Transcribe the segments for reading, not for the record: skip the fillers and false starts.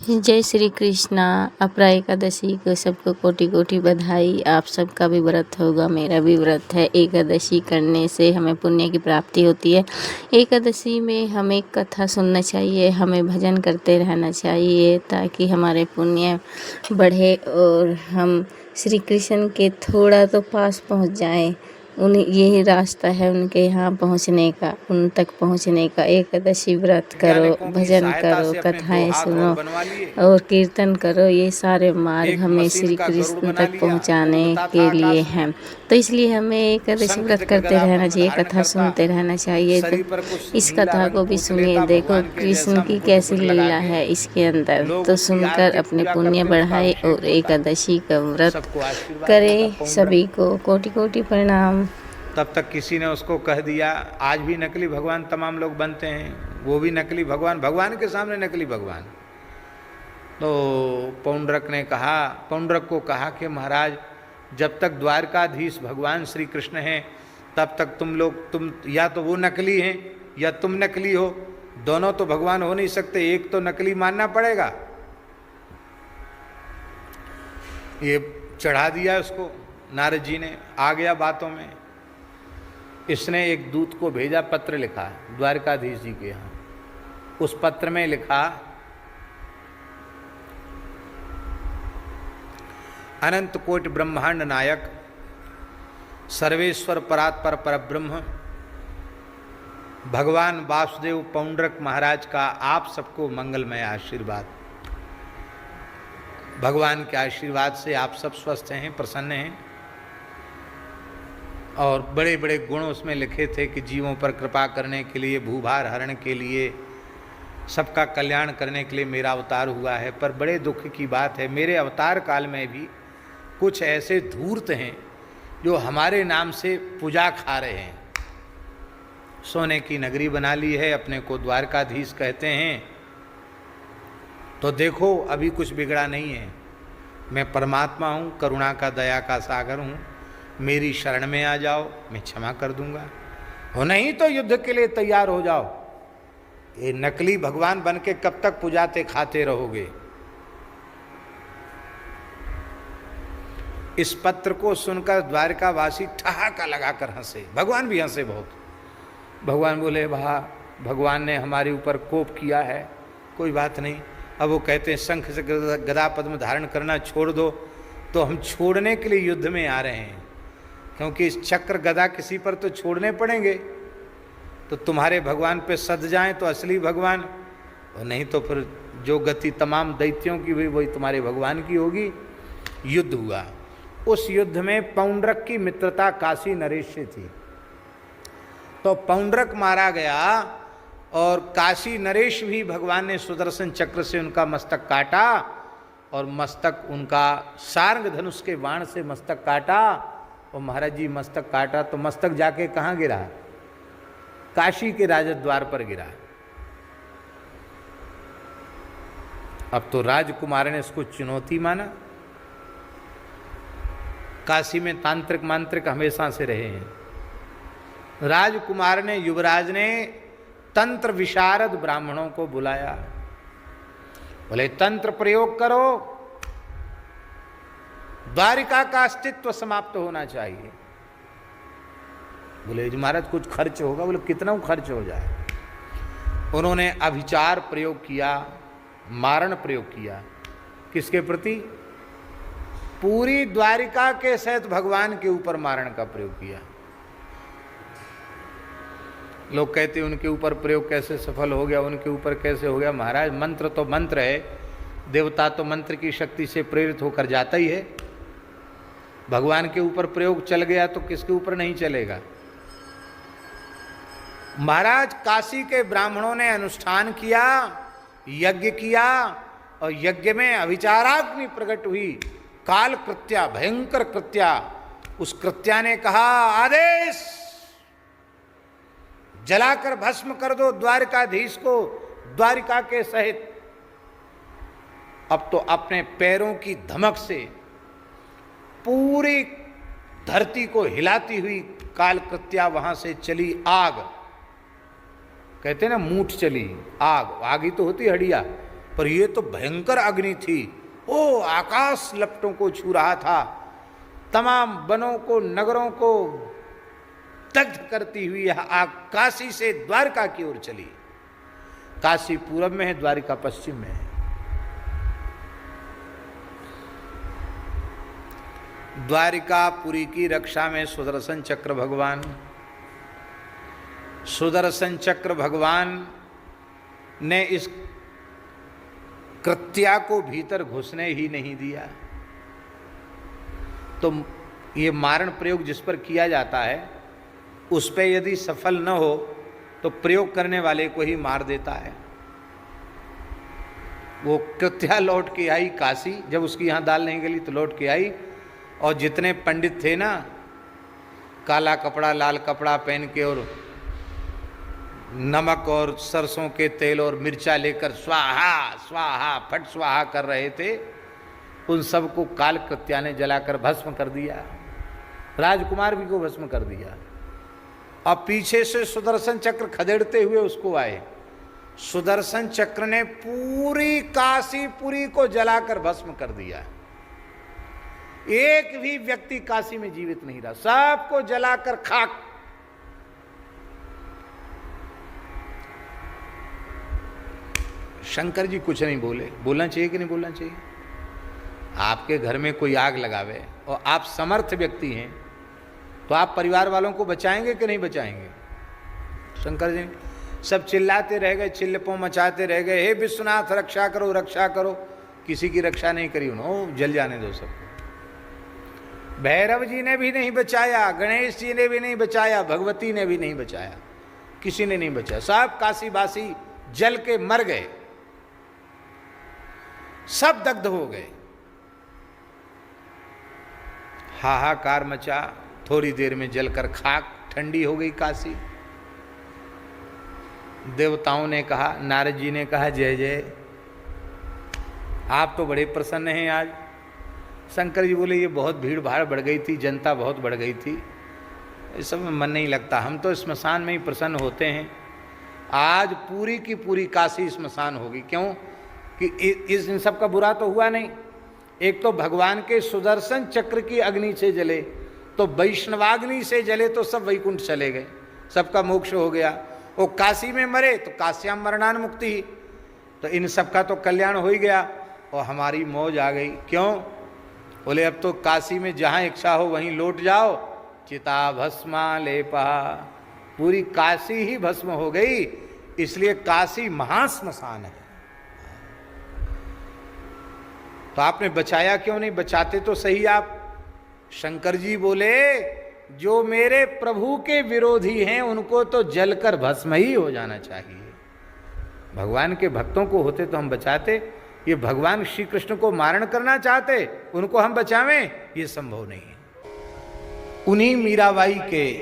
जय श्री कृष्णा। अपरा एकादशी को सबको कोटि कोटि बधाई। आप सबका भी व्रत होगा, मेरा भी व्रत है। एकादशी करने से हमें पुण्य की प्राप्ति होती है। एकादशी में हमें कथा सुनना चाहिए, हमें भजन करते रहना चाहिए ताकि हमारे पुण्य बढ़े और हम श्री कृष्ण के थोड़ा तो पास पहुंच जाएं। यही रास्ता है उनके यहाँ पहुँचने का, उन तक पहुँचने का। एकादशी व्रत करो, भजन करो, कथाएं सुनो और कीर्तन करो। ये सारे मार्ग हमें श्री कृष्ण तक पहुँचाने के लिए हैं। तो इसलिए हमें एकादशी व्रत करते रहना चाहिए, कथा सुनते रहना चाहिए। तो इस कथा को भी सुनिए, देखो कृष्ण की कैसी लीला है इसके अंदर। तो सुनकर अपने पुण्य बढ़ाए और एकादशी का व्रत करें। सभी को कोटि कोटि प्रणाम। तब तक किसी ने उसको कह दिया, आज भी नकली भगवान तमाम लोग बनते हैं, वो भी नकली भगवान, भगवान के सामने नकली भगवान। तो पौंड्रक को कहा कि महाराज, जब तक द्वारकाधीश भगवान श्री कृष्ण हैं तब तक तुम या तो वो नकली हैं या तुम नकली हो, दोनों तो भगवान हो नहीं सकते, एक तो नकली मानना पड़ेगा। ये चढ़ा दिया उसको नारद जी ने, आ गया बातों में। इसने एक दूत को भेजा, पत्र लिखा द्वारकाधीश जी के यहाँ। उस पत्र में लिखा, अनंत कोटि ब्रह्मांड नायक सर्वेश्वर परात्पर परब्रह्म भगवान वासुदेव पौंड्रक महाराज का आप सबको मंगलमय आशीर्वाद। भगवान के आशीर्वाद से आप सब स्वस्थ हैं, प्रसन्न हैं। और बड़े बड़े गुण उसमें लिखे थे कि जीवों पर कृपा करने के लिए, भूभार हरण के लिए, सबका कल्याण करने के लिए मेरा अवतार हुआ है। पर बड़े दुख की बात है, मेरे अवतार काल में भी कुछ ऐसे धूर्त हैं जो हमारे नाम से पूजा खा रहे हैं। सोने की नगरी बना ली है, अपने को द्वारकाधीश कहते हैं। तो देखो, अभी कुछ बिगड़ा नहीं है। मैं परमात्मा हूँ, करुणा का, दया का सागर हूँ। मेरी शरण में आ जाओ, मैं क्षमा कर दूंगा। हो नहीं तो युद्ध के लिए तैयार हो जाओ। ये नकली भगवान बन के कब तक पुजाते खाते रहोगे। इस पत्र को सुनकर द्वारकावासी ठहाका लगाकर हंसे, भगवान भी हंसे बहुत। भगवान बोले, वाह, भगवान ने हमारे ऊपर कोप किया है, कोई बात नहीं। अब वो कहते हैं, शंख से गदा पद्म धारण करना छोड़ दो। तो हम छोड़ने के लिए युद्ध में आ रहे हैं, क्योंकि इस चक्र गदा किसी पर तो छोड़ने पड़ेंगे। तो तुम्हारे भगवान पे सद जाएं तो असली भगवान, और नहीं तो फिर जो गति तमाम दैत्यों की हुई वही तुम्हारे भगवान की होगी। युद्ध हुआ। उस युद्ध में पौंड्रक की मित्रता काशी नरेश से थी। तो पौंड्रक मारा गया और काशी नरेश भी भगवान ने सुदर्शन चक्र से उनका मस्तक काटा, और मस्तक उनका सार्ंग धनुष के बाण से मस्तक काटा। और महाराज जी मस्तक काटा तो मस्तक जाके कहाँ गिरा? काशी के राजद्वार पर गिरा। अब तो राजकुमार ने इसको चुनौती माना। काशी में तांत्रिक मांत्रिक हमेशा से रहे हैं। राजकुमार ने, युवराज ने तंत्र विशारद ब्राह्मणों को बुलाया। बोले, तंत्र प्रयोग करो, द्वारिका का अस्तित्व समाप्त होना चाहिए। बोले, महाराज कुछ खर्च होगा? बोले, कितना खर्च हो जाए? उन्होंने अभिचार प्रयोग किया, मारण प्रयोग किया। किसके प्रति? पूरी द्वारिका के सहित भगवान के ऊपर मारण का प्रयोग किया। लोग कहते हैं उनके ऊपर प्रयोग कैसे सफल हो गया, उनके ऊपर कैसे हो गया? महाराज, मंत्र तो मंत्र है, देवता तो मंत्र की शक्ति से प्रेरित होकर जाता ही है। भगवान के ऊपर प्रयोग चल गया तो किसके ऊपर नहीं चलेगा? महाराज, काशी के ब्राह्मणों ने अनुष्ठान किया, यज्ञ किया, और यज्ञ में अभिचाराग्नि प्रकट हुई, काल कृत्या, भयंकर कृत्या। उस कृत्या ने कहा, आदेश, जलाकर भस्म कर दो द्वारकाधीश को, द्वारिका के सहित। अब तो अपने पैरों की धमक से पूरी धरती को हिलाती हुई काल कृत्या वहां से चली आग। कहते ना, मूठ चली आग, आग ही तो होती हड़िया, पर ये तो भयंकर अग्नि थी, ओ आकाश लपटों को छू रहा था, तमाम वनों को, नगरों को दग्ध करती हुई यह आग काशी से द्वारका की ओर चली। काशी पूरब में है, द्वारका पश्चिम में है। द्वारिकापुरी की रक्षा में सुदर्शन चक्र भगवान ने इस कृत्या को भीतर घुसने ही नहीं दिया। तो ये मारण प्रयोग जिस पर किया जाता है उस पे यदि सफल न हो तो प्रयोग करने वाले को ही मार देता है। वो कृत्या लौट के आई काशी, जब उसकी यहाँ दाल नहीं गली तो लौट के आई, और जितने पंडित थे ना, काला कपड़ा लाल कपड़ा पहन के और नमक और सरसों के तेल और मिर्चा लेकर स्वाहा स्वाहा फट स्वाहा कर रहे थे, उन सबको काल कृत्या ने जलाकर भस्म कर दिया। राजकुमार भी को भस्म कर दिया। अब पीछे से सुदर्शन चक्र खदेड़ते हुए उसको आए। सुदर्शन चक्र ने पूरी काशीपुरी को जलाकर भस्म कर दिया। एक भी व्यक्ति काशी में जीवित नहीं रहा, सबको जलाकर खाक। शंकर जी कुछ नहीं बोले। बोलना चाहिए कि नहीं बोलना चाहिए? आपके घर में कोई आग लगावे और आप समर्थ व्यक्ति हैं तो आप परिवार वालों को बचाएंगे कि नहीं बचाएंगे? शंकर जी सब चिल्लाते रह गए, चिल्लपों मचाते रह गए, हे विश्वनाथ रक्षा करो रक्षा करो। किसी की रक्षा नहीं करी उन्होंने, जल जाने दो सबको। भैरव जी ने भी नहीं बचाया, गणेश जी ने भी नहीं बचाया, भगवती ने भी नहीं बचाया, किसी ने नहीं बचाया। सब काशीवासी जल के मर गए, सब दग्ध हो गए। हाहाकार मचा। थोड़ी देर में जलकर खाक ठंडी हो गई काशी। देवताओं ने कहा, नारद जी ने कहा, जय जय, आप तो बड़े प्रसन्न हैं आज। शंकर जी बोले, ये बहुत भीड़ भाड़ बढ़ गई थी, जनता बहुत बढ़ गई थी, इस सब में मन नहीं लगता, हम तो स्मशान में ही प्रसन्न होते हैं। आज पूरी की पूरी काशी स्मशान होगी। क्यों कि इस इन सब का बुरा तो हुआ नहीं। एक तो भगवान के सुदर्शन चक्र की अग्नि से जले, तो वैष्णवाग्नि से जले तो सब वैकुंठ चले गए, सबका मोक्ष हो गया। वो काशी में मरे तो काश्याम मरणान मुक्ति, तो इन सब का तो कल्याण हो ही गया और हमारी मौज आ गई। क्यों? बोले अब तो काशी में जहाँ इच्छा हो वहीं लौट जाओ। चिता भस्मा लेपा, पूरी काशी ही भस्म हो गई, इसलिए काशी महाश्मशान है। तो आपने बचाया क्यों नहीं? बचाते तो सही आप। शंकर जी बोले, जो मेरे प्रभु के विरोधी हैं उनको तो जलकर भस्म ही हो जाना चाहिए। भगवान के भक्तों को होते तो हम बचाते, ये भगवान श्री कृष्ण को मारण करना चाहते, उनको हम बचावें, ये संभव नहीं है। उन्हीं मीराबाई के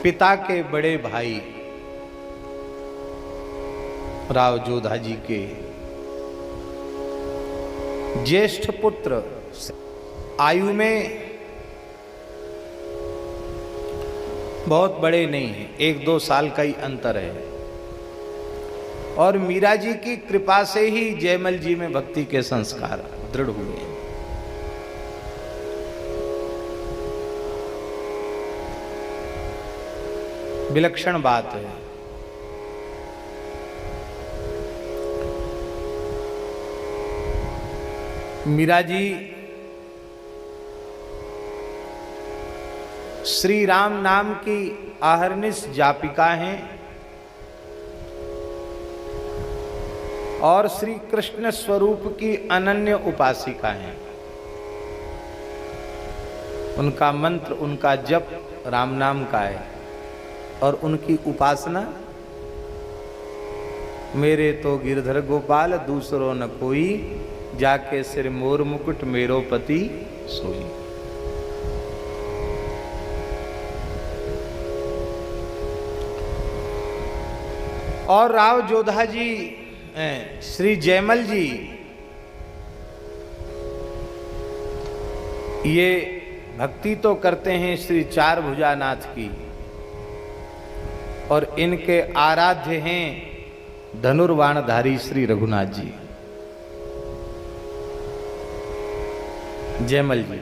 पिता के बड़े भाई राव जोधा जी के ज्येष्ठ पुत्र, आयु में बहुत बड़े नहीं हैं, 1-2 साल का ही अंतर है, और मीरा जी की कृपा से ही जयमल जी में भक्ति के संस्कार दृढ़ हुए। विलक्षण बात है। मीरा जी श्री राम नाम की आहर्निश जापिका हैं और श्री कृष्ण स्वरूप की अनन्य उपासिका हैं। उनका मंत्र, उनका जप राम नाम का है और उनकी उपासना मेरे तो गिरधर गोपाल दूसरो न कोई, जाके सिर मोर मुकुट मेरो पति सोई। और राव जोधा जी, श्री जयमल जी, ये भक्ति तो करते हैं श्री चार भुजानाथ की, और इनके आराध्य हैं धनुर्बाणधारी श्री रघुनाथ जी, जयमल जी।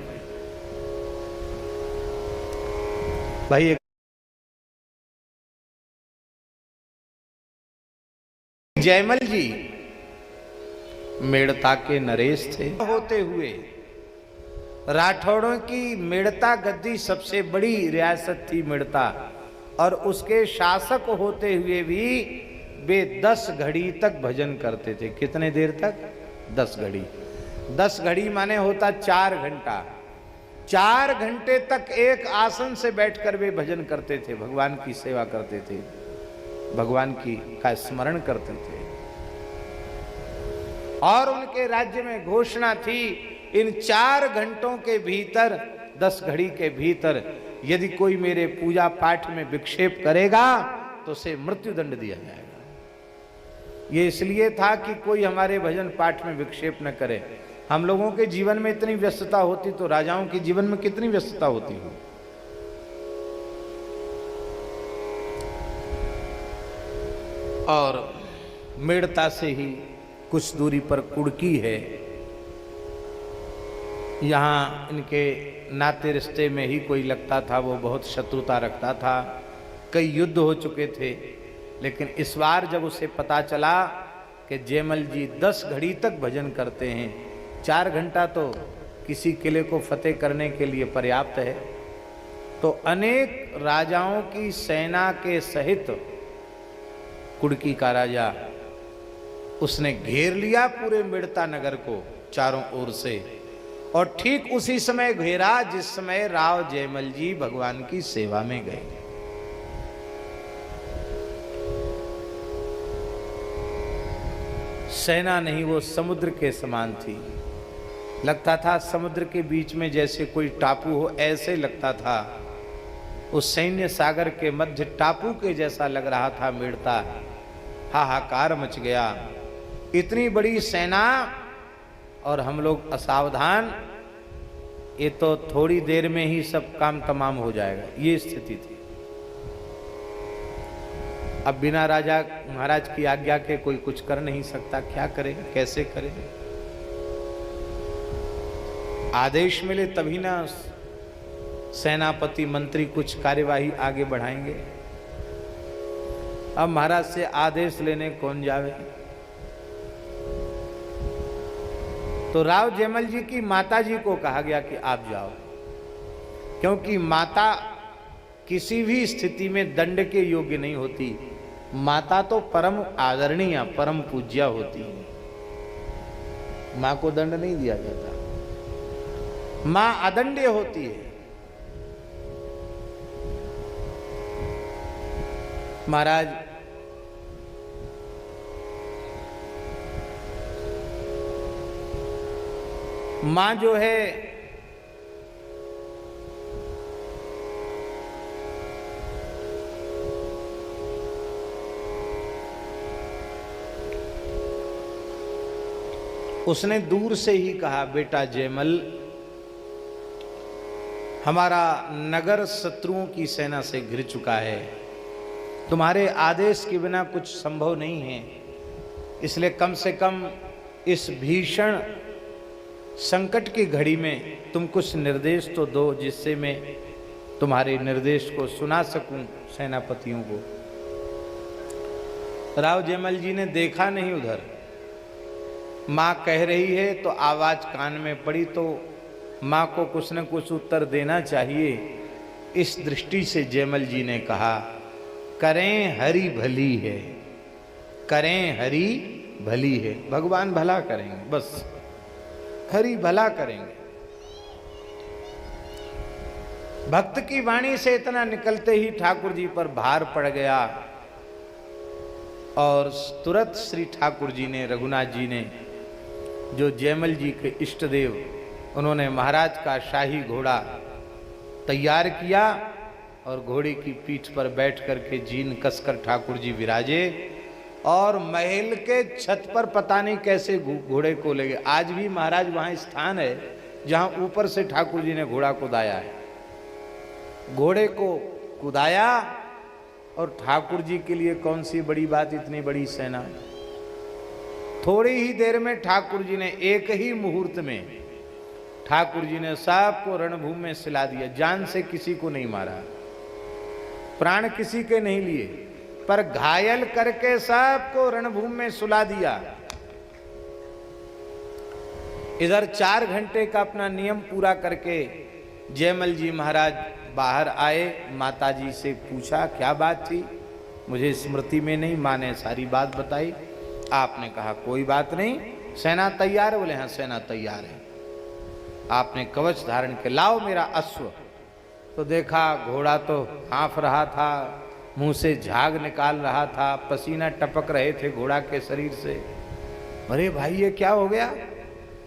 भाई जयमल जी मेड़ता के नरेश थे। होते हुए राठौड़ों की मेड़ता गद्दी सबसे बड़ी रियासत थी मेड़ता, और उसके शासक होते हुए भी वे 10 घड़ी तक भजन करते थे। कितने देर तक? 10 घड़ी। 10 घड़ी माने होता 4 घंटा। 4 घंटे तक एक आसन से बैठकर वे भजन करते थे, भगवान की सेवा करते थे, भगवान की का स्मरण करते थे। और उनके राज्य में घोषणा थी, इन 4 घंटों के भीतर, 10 घड़ी के भीतर यदि कोई मेरे पूजा पाठ में विक्षेप करेगा तो उसे मृत्यु दंड दिया जाएगा। ये इसलिए था कि कोई हमारे भजन पाठ में विक्षेप न करे। हम लोगों के जीवन में इतनी व्यस्तता होती तो राजाओं के जीवन में कितनी व्यस्तता होती हो। और मेड़ता से ही कुछ दूरी पर कुड़की है, यहाँ इनके नाते रिश्ते में ही कोई लगता था, वो बहुत शत्रुता रखता था, कई युद्ध हो चुके थे। लेकिन इस बार जब उसे पता चला कि जयमल जी 10 घड़ी तक भजन करते हैं, 4 घंटा तो किसी किले को फतेह करने के लिए पर्याप्त है, तो अनेक राजाओं की सेना के सहित कुड़की का राजा उसने घेर लिया पूरे मेड़ता नगर को चारों ओर से। और ठीक उसी समय घेरा जिस समय राव जयमल जी भगवान की सेवा में गए। सेना नहीं, वो समुद्र के समान थी। लगता था समुद्र के बीच में जैसे कोई टापू हो, ऐसे लगता था। उस सैन्य सागर के मध्य टापू के जैसा लग रहा था मेड़ता। हाहाकार मच गया, इतनी बड़ी सेना और हम लोग असावधान, ये तो थोड़ी देर में ही सब काम तमाम हो जाएगा, ये स्थिति थी। अब बिना राजा महाराज की आज्ञा के कोई कुछ कर नहीं सकता, क्या करे, कैसे करे। आदेश मिले तभी ना सेनापति मंत्री कुछ कार्यवाही आगे बढ़ाएंगे। अब महाराज से आदेश लेने कौन जावे। तो राव जयमल जी की माता जी को कहा गया कि आप जाओ, क्योंकि माता किसी भी स्थिति में दंड के योग्य नहीं होती। माता तो परम आदरणीय, परम पूज्या होती है। मां को दंड नहीं दिया जाता, मां अदंड्य होती है। महाराज मां जो है उसने दूर से ही कहा, बेटा जयमल, हमारा नगर शत्रुओं की सेना से घिर चुका है, तुम्हारे आदेश के बिना कुछ संभव नहीं है, इसलिए कम से कम इस भीषण संकट की घड़ी में तुम कुछ निर्देश तो दो, जिससे मैं तुम्हारे निर्देश को सुना सकूं सेनापतियों को। राव जयमल जी ने देखा नहीं उधर, माँ कह रही है तो आवाज कान में पड़ी, तो माँ को कुछ न कुछ उत्तर देना चाहिए। इस दृष्टि से जयमल जी ने कहा, करें हरि भली है, करें हरि भली है, भगवान भला करेंगे, बस हरि भला करेंगे। भक्त की वाणी से इतना निकलते ही ठाकुर जी पर भार पड़ गया और तुरंत श्री ठाकुर जी ने, रघुनाथ जी ने, जो जयमल जी के इष्ट देव, उन्होंने महाराज का शाही घोड़ा तैयार किया और घोड़े की पीठ पर बैठ करके जीन कसकर ठाकुर जी विराजे और महल के छत पर पता नहीं कैसे घोड़े को ले गए। आज भी महाराज वहां स्थान है जहां ऊपर से ठाकुर जी ने घोड़ा कुदाया है। घोड़े को कुदाया और ठाकुर जी के लिए कौन सी बड़ी बात, इतनी बड़ी सेना। थोड़ी ही देर में ठाकुर जी ने, एक ही मुहूर्त में ठाकुर जी ने सबको रणभूमि में सिला दिया। जान से किसी को नहीं मारा, प्राण किसी के नहीं लिए, पर घायल करके सबको रणभूमि में सुला दिया। इधर 4 घंटे का अपना नियम पूरा करके जयमल जी महाराज बाहर आए। माताजी से पूछा क्या बात थी, मुझे स्मृति में नहीं, माँ ने सारी बात बताई। आपने कहा कोई बात नहीं, सेना तैयार है? बोले हाँ सेना तैयार है। आपने कवच धारण के लाओ मेरा अश्व। तो देखा घोड़ा तो हाँफ रहा था, मुंह से झाग निकाल रहा था, पसीना टपक रहे थे घोड़ा के शरीर से। अरे भाई ये क्या हो गया,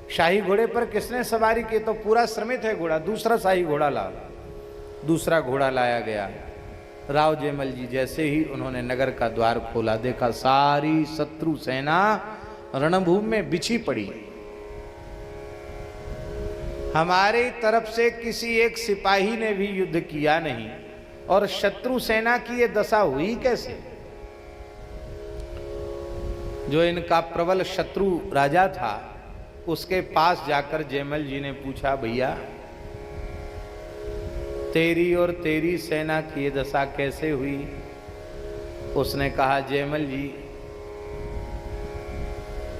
शाही घोड़े पर किसने सवारी की? तो पूरा श्रमित है घोड़ा। दूसरा शाही घोड़ा ला। दूसरा घोड़ा लाया गया। राव जयमल जी जैसे ही उन्होंने नगर का द्वार खोला, देखा सारी शत्रु सेना रणभूमि में बिछी पड़ी। हमारी तरफ से किसी एक सिपाही ने भी युद्ध किया नहीं, और शत्रु सेना की ये दशा हुई कैसे? जो इनका प्रबल शत्रु राजा था, उसके पास जाकर जयमल जी ने पूछा, भैया तेरी और तेरी सेना की ये दशा कैसे हुई? उसने कहा, जयमल जी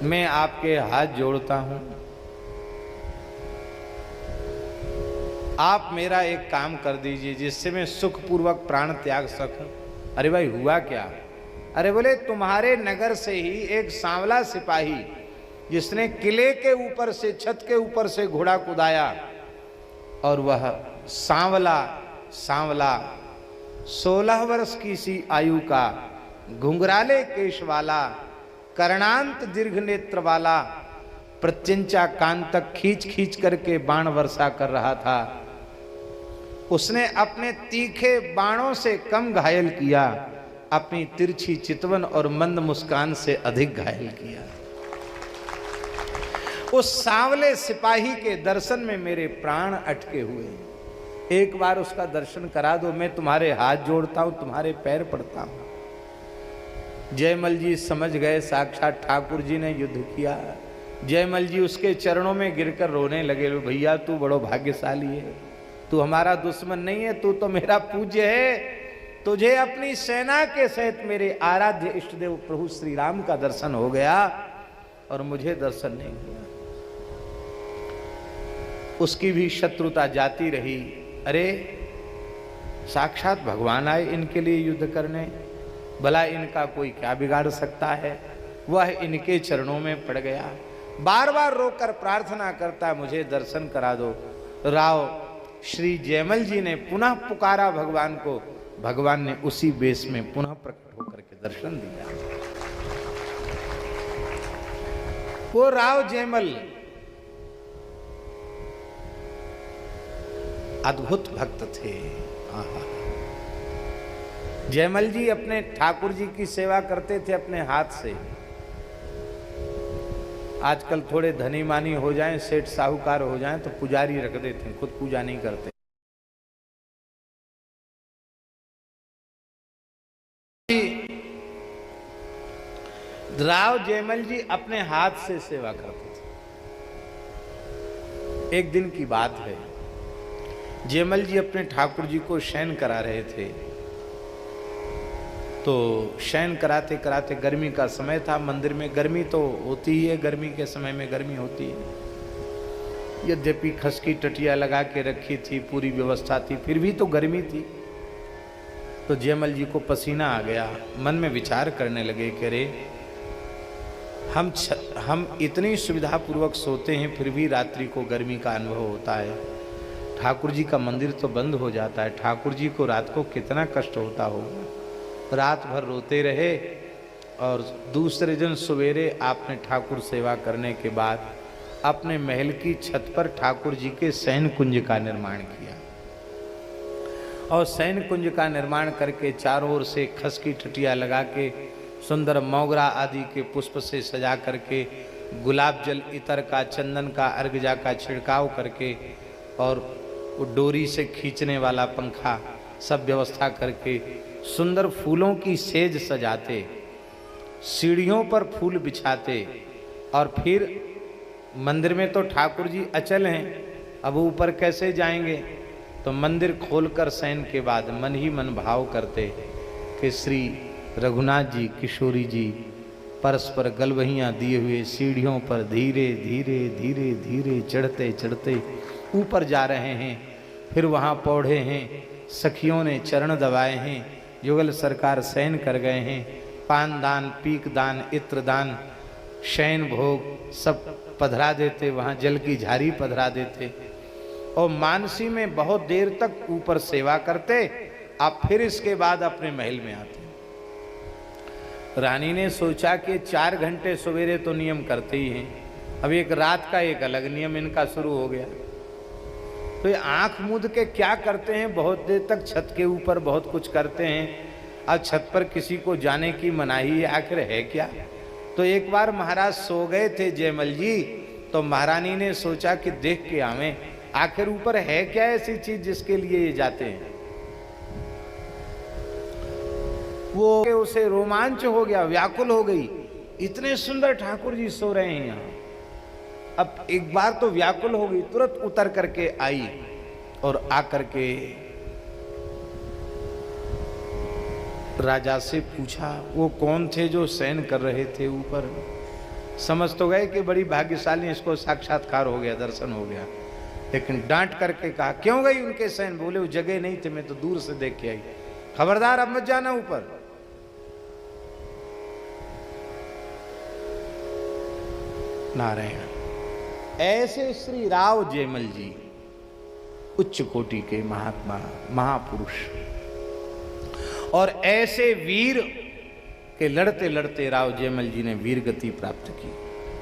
मैं आपके हाथ जोड़ता हूं, आप मेरा एक काम कर दीजिए जिससे मैं सुखपूर्वक प्राण त्याग सकूं। अरे भाई हुआ क्या? अरे बोले तुम्हारे नगर से ही एक सांवला सिपाही, जिसने किले के ऊपर से, छत के ऊपर से घोड़ा कुदाया, और वह सांवला 16 वर्ष की सी आयु का, घुंघराले केश वाला, कर्णांत दीर्घ नेत्र वाला, प्रत्यंचा कान तक खींच खींच करके बाण वर्षा कर रहा था। उसने अपने तीखे बाणों से कम घायल किया, अपनी तिरछी चितवन और मंद मुस्कान से अधिक घायल किया। उस सांवले सिपाही के दर्शन में मेरे प्राण अटके हुए। एक बार उसका दर्शन करा दो, मैं तुम्हारे हाथ जोड़ता हूं, तुम्हारे पैर पड़ता हूं। जयमल जी समझ गए साक्षात ठाकुर जी ने युद्ध किया। जयमल जी उसके चरणों में गिरकर रोने लगे। भैया तू बड़ो भाग्यशाली है, तू हमारा दुश्मन नहीं है, तू तो मेरा पूज्य है। तुझे अपनी सेना के सहित मेरे आराध्य इष्टदेव प्रभु श्री राम का दर्शन हो गया, और मुझे दर्शन नहीं हुआ। उसकी भी शत्रुता जाती रही। अरे साक्षात भगवान आए इनके लिए युद्ध करने, भला इनका कोई क्या बिगाड़ सकता है? वह इनके चरणों में पड़ गया, बार बार रोकर प्रार्थना करता, मुझे दर्शन करा दो। राव श्री जयमल जी ने पुनः पुकारा भगवान को। भगवान ने उसी वेश में पुनः प्रकट होकर के दर्शन दिया। वो राव जयमल अद्भुत भक्त थे। जयमल जी अपने ठाकुर जी की सेवा करते थे अपने हाथ से। आजकल थोड़े धनी मानी हो जाएं, सेठ साहूकार हो जाएं, तो पुजारी रख देते हैं, खुद पूजा नहीं करते। राव जयमल जी अपने हाथ से सेवा करते थे। एक दिन की बात है, जयमल जी अपने ठाकुर जी को शयन करा रहे थे। तो शयन कराते कराते, गर्मी का समय था, मंदिर में गर्मी तो होती ही है, गर्मी के समय में गर्मी होती है। यद्यपि खस की टटिया लगा के रखी थी, पूरी व्यवस्था थी, फिर भी तो गर्मी थी। तो जयमल जी को पसीना आ गया। मन में विचार करने लगे कि अरे हम इतनी सुविधापूर्वक सोते हैं, फिर भी रात्रि को गर्मी का अनुभव होता है। ठाकुर जी का मंदिर तो बंद हो जाता है, ठाकुर जी को रात को कितना कष्ट होता होगा। रात भर रोते रहे, और दूसरे दिन सवेरे आपने ठाकुर सेवा करने के बाद अपने महल की छत पर ठाकुर जी के शयन कुंज का निर्माण किया। और शयन कुंज का निर्माण करके चारों ओर से खस की टटिया लगा के, सुंदर मोगरा आदि के पुष्प से सजा करके, गुलाब जल, इतर का, चंदन का, अर्गजा का छिड़काव करके, और वो डोरी से खींचने वाला पंखा सब व्यवस्था करके सुंदर फूलों की सेज सजाते, सीढ़ियों पर फूल बिछाते, और फिर मंदिर में तो ठाकुर जी अचल हैं, अब ऊपर कैसे जाएंगे, तो मंदिर खोलकर शयन के बाद मन ही मन भाव करते कि श्री रघुनाथ जी, किशोरी जी परस्पर गलवहियाँ दिए हुए सीढ़ियों पर धीरे धीरे धीरे धीरे चढ़ते चढ़ते ऊपर जा रहे हैं। फिर वहाँ पौढ़े हैं, सखियों ने चरण दबाए हैं, युगल सरकार शयन कर गए हैं, पान दान, पीक दान, इत्र दान, शयन भोग सब पधरा देते, वहाँ जल की झारी पधरा देते, और मानसी में बहुत देर तक ऊपर सेवा करते। अब फिर इसके बाद अपने महल में आते। रानी ने सोचा कि 4 घंटे सवेरे तो नियम करते ही हैं, अब एक रात का एक अलग नियम इनका शुरू हो गया। तो ये आंख मूंद के क्या करते हैं, बहुत देर तक छत के ऊपर बहुत कुछ करते हैं। अब छत पर किसी को जाने की मनाही आखिर है क्या। तो एक बार महाराज सो गए थे जयमल जी, तो महारानी ने सोचा कि देख के आवें आखिर ऊपर है क्या ऐसी चीज जिसके लिए ये जाते हैं। वो उसे रोमांच हो गया, व्याकुल हो गई, इतने सुंदर ठाकुर जी सो रहे हैं यहाँ। अब एक बार तो व्याकुल हो गई, तुरंत उतर करके आई और आकर के राजा से पूछा वो कौन थे जो शयन कर रहे थे ऊपर। समझ तो गए कि बड़ी भाग्यशाली, इसको साक्षात्कार हो गया, दर्शन हो गया, लेकिन डांट करके कहा क्यों गई उनके शयन। बोले वो जगह नहीं थे, मैं तो दूर से देख के आई, खबरदार अब मत जाना ऊपर। नारायण। ऐसे श्री राव जयमल जी उच्च कोटि के महात्मा, महापुरुष, और ऐसे वीर के लड़ते लड़ते राव जयमल जी ने वीर गति प्राप्त की।